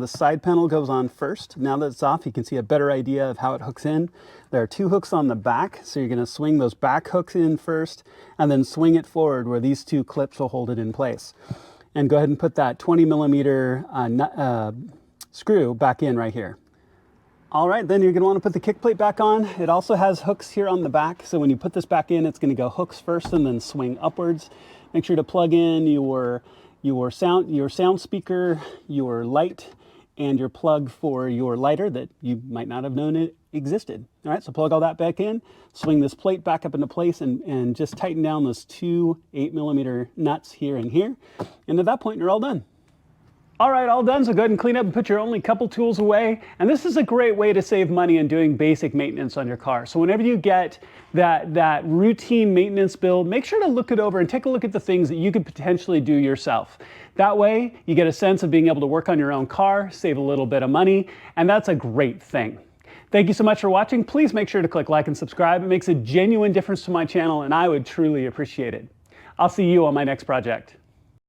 The side panel goes on first. Now that it's off, you can see a better idea of how it hooks in. There are 2 hooks on the back, so you're going to swing those back hooks in first and then swing it forward where these 2 clips will hold it in place. And go ahead and put that 20 millimeter screw back in right here. All right, then you're going to want to put the kick plate back on. It also has hooks here on the back, so when you put this back in, it's going to go hooks first and then swing upwards. Make sure to plug in your sound speaker, your light, and your plug for your lighter that you might not have known it existed. All right, so plug all that back in, swing this plate back up into place, and just tighten down those 2 8 millimeter nuts here and here. And at that point, you're all done. All right, all done, so go ahead and clean up and put your only couple tools away. And this is a great way to save money in doing basic maintenance on your car. So whenever you get that routine maintenance bill, make sure to look it over and take a look at the things that you could potentially do yourself. That way, you get a sense of being able to work on your own car, save a little bit of money, and that's a great thing. Thank you so much for watching. Please make sure to click like and subscribe. It makes a genuine difference to my channel, and I would truly appreciate it. I'll see you on my next project.